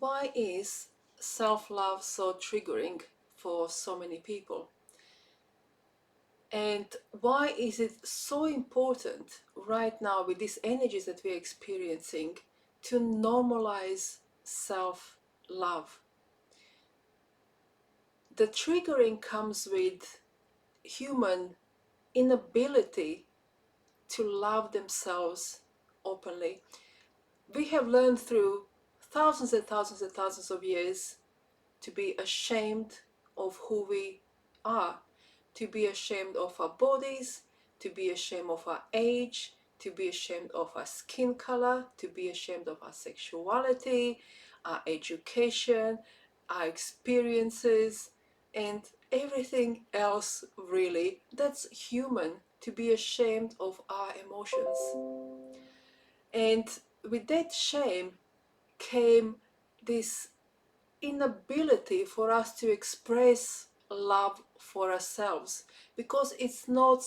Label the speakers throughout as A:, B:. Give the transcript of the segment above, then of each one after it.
A: why is self-love so triggering for so many people? And why is it so important right now with these energies that we're experiencing to normalize self-love? The triggering comes with human inability to love themselves openly. We have learned through thousands and thousands and thousands of years to be ashamed of who we are, to be ashamed of our bodies, to be ashamed of our age, to be ashamed of our skin color, to be ashamed of our sexuality, our education, our experiences, and everything else really that's human, to be ashamed of our emotions. And with that shame came this inability for us to express love for ourselves, because it's not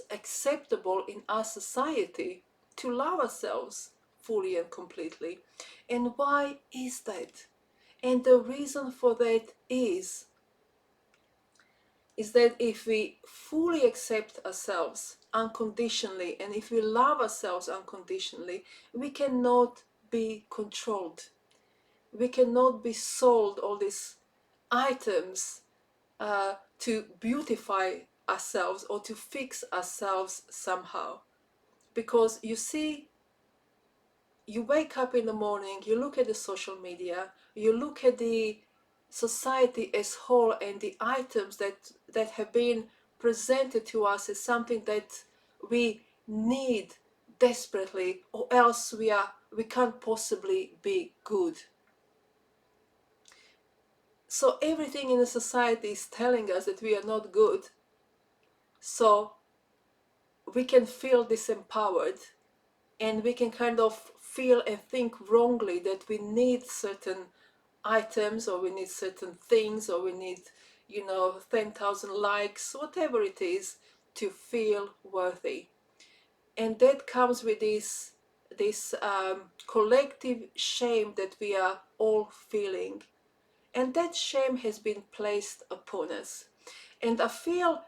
A: acceptable in our society to love ourselves fully and completely. And why is that? And the reason for that is that if we fully accept ourselves unconditionally, and if we love ourselves unconditionally, we cannot be controlled. We cannot be sold all these items to beautify ourselves or to fix ourselves somehow. Because you see, you wake up in the morning, you look at the social media, you look at the society as whole, and the items that have been presented to us as something that we need desperately, or else we can't possibly be good. So everything in the society is telling us that we are not good, so we can feel disempowered, and we can kind of feel and think wrongly that we need certain items, or we need certain things, or we need 10,000 likes, whatever it is, to feel worthy. And that comes with this collective shame that we are all feeling, and that shame has been placed upon us. And I feel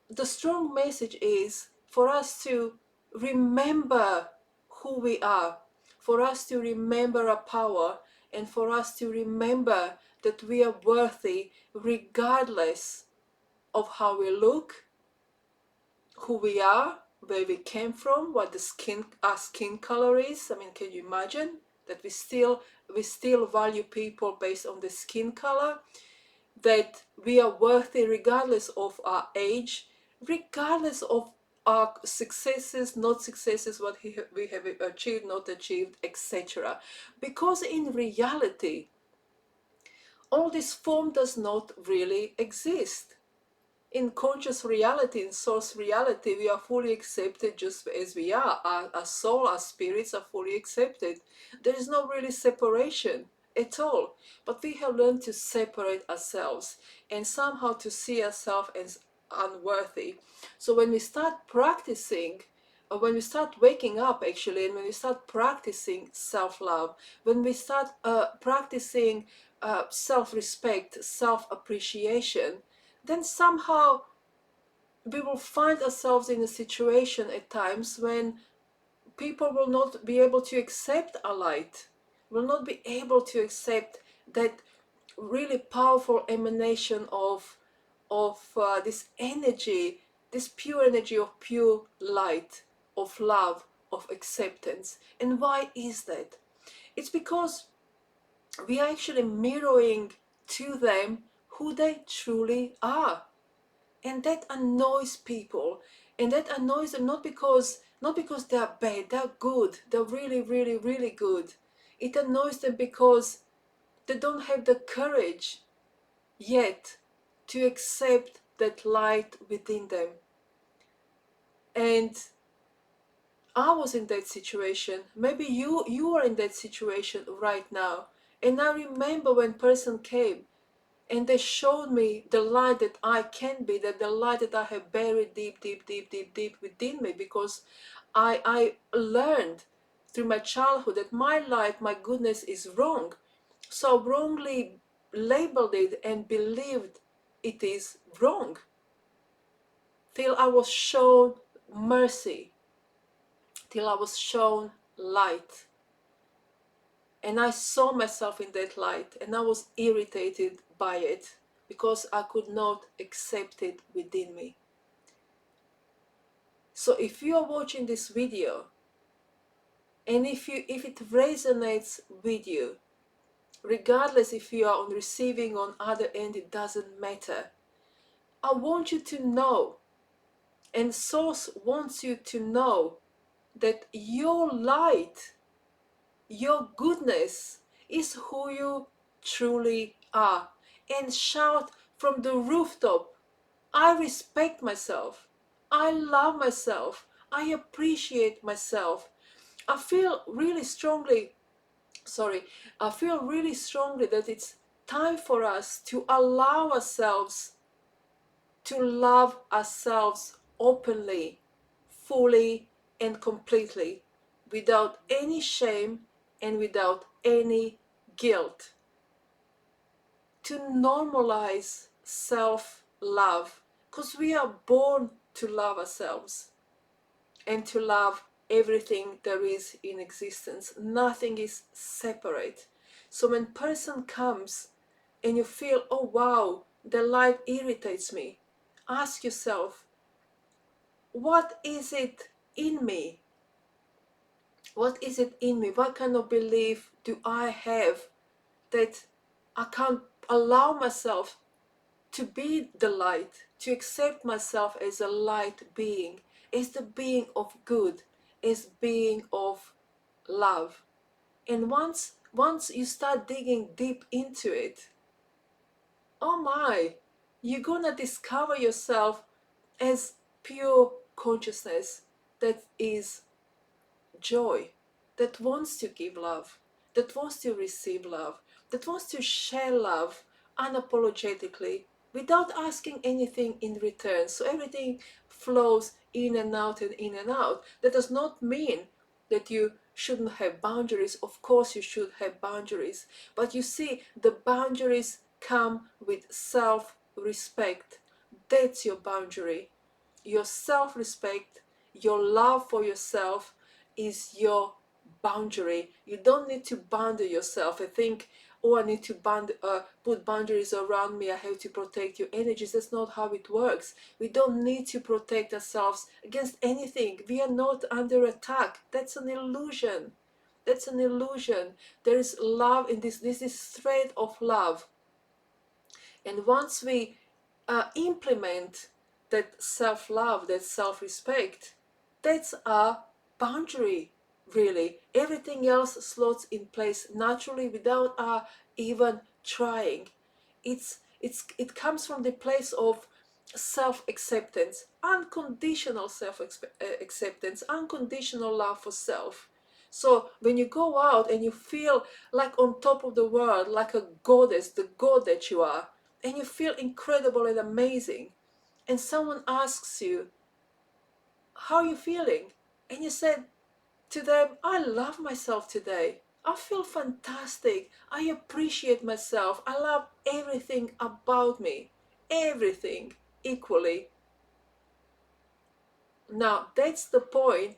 A: the strong message is for us to remember who we are, for us to remember our power, and for us to remember that we are worthy regardless of how we look, who we are, where we came from, what our skin color is. I mean, can you imagine that we still value people based on the skin color? That we are worthy regardless of our age, regardless of our successes, not successes, what we have achieved, not achieved, etc. Because in reality, all this form does not really exist. In conscious reality, in source reality, we are fully accepted just as we are. Our soul, our spirits are fully accepted. There is no really separation at all. But we have learned to separate ourselves and somehow to see ourselves as unworthy. So when we start practicing, or when we start waking up actually, and when we start practicing self-love, when we start practicing self-respect, self-appreciation, then somehow we will find ourselves in a situation at times when people will not be able to accept our light, will not be able to accept that really powerful emanation of this energy, this pure energy of pure light, of love, of acceptance. And why is that? It's because we are actually mirroring to them who they truly are. And that annoys people, and that annoys them not because they are bad, they're good, they're really, really, really good. It annoys them because they don't have the courage yet to accept that light within them. And I was in that situation. Maybe you are in that situation right now. And I remember when person came and they showed me the light that I can be, that the light that I have buried deep, deep, deep, deep, deep within me, because I learned through my childhood that my light, my goodness is wrong. so wrongly labeled it and believed it is wrong, till I was shown mercy, till I was shown light. And I saw myself in that light, and I was irritated by it because I could not accept it within me. So if you are watching this video, and if it resonates with you, regardless if you are on receiving or on other end, it doesn't matter. I want you to know, and Source wants you to know, that your light, your goodness is who you truly are. And shout from the rooftop, I respect myself. I love myself. I appreciate myself. I feel really strongly, that it's time for us to allow ourselves to love ourselves openly, fully, and completely, without any shame and without any guilt. To normalize self-love, because we are born to love ourselves and to love everything there is in existence. Nothing is separate. So when person comes and you feel, oh wow, the light irritates me, ask yourself, what is it in me? What is it in me? What kind of belief do I have that I can't allow myself to be the light, to accept myself as a light being, as the being of good, as being of love? And once you start digging deep into it, oh my, you're gonna discover yourself as pure consciousness that is joy, that wants to give love, that wants to receive love, that wants to share love unapologetically without asking anything in return. So everything flows in and out and in and out. That does not mean that you shouldn't have boundaries. Of course you should have boundaries, but you see, the boundaries come with self-respect. That's your boundary. Your self-respect, your love for yourself is your boundary. You don't need to boundary yourself and think, oh, I need to put boundaries around me, I have to protect your energies. That's not how it works. We don't need to protect ourselves against anything. We are not under attack. That's an illusion. That's an illusion. There is love in this. This is thread of love. And once we implement that self-love, that self-respect, that's a boundary, really. Everything else slots in place naturally without even trying. It comes from the place of self-acceptance, unconditional self-acceptance, unconditional love for self. So when you go out and you feel like on top of the world, like a goddess, the god that you are, and you feel incredible and amazing, and someone asks you, how are you feeling? And you said to them, I love myself today. I feel fantastic. I appreciate myself. I love everything about me. Everything equally. Now, that's the point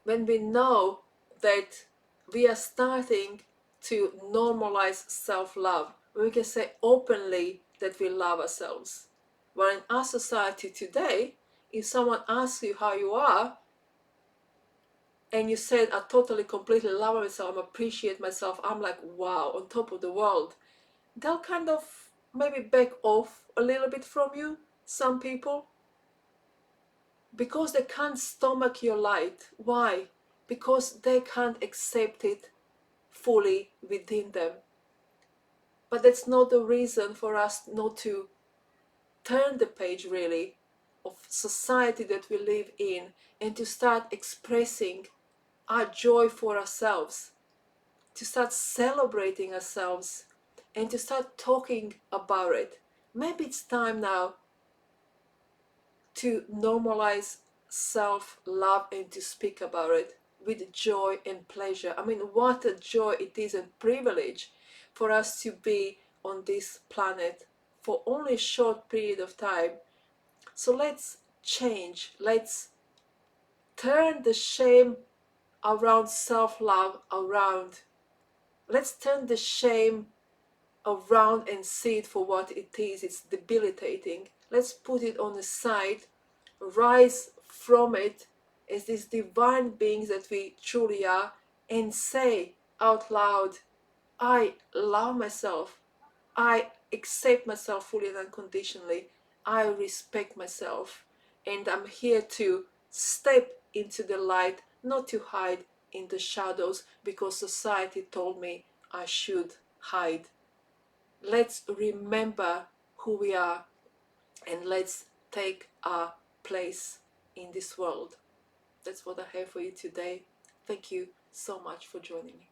A: when we know that we are starting to normalize self-love. We can say openly that we love ourselves. Where in our society today, if someone asks you how you are, and you said, I totally, completely love myself, I appreciate myself, I'm like, wow, on top of the world, they'll kind of maybe back off a little bit from you, some people, because they can't stomach your light. Why? Because they can't accept it fully within them. But that's not the reason for us not to turn the page, really, of society that we live in, and to start expressing our joy for ourselves, to start celebrating ourselves, and to start talking about it. Maybe it's time now to normalize self-love and to speak about it. with joy and pleasure. I mean, what a joy it is and privilege for us to be on this planet for only a short period of time. So let's change. Let's turn the shame around self-love around. Let's turn the shame around and see it for what it is. It's debilitating. Let's put it on the side, rise from it as these divine beings that we truly are, and say out loud, I love myself. I accept myself fully and unconditionally. I respect myself. And I'm here to step into the light, not to hide in the shadows because society told me I should hide. Let's remember who we are and let's take our place in this world. That's what I have for you today. Thank you so much for joining me.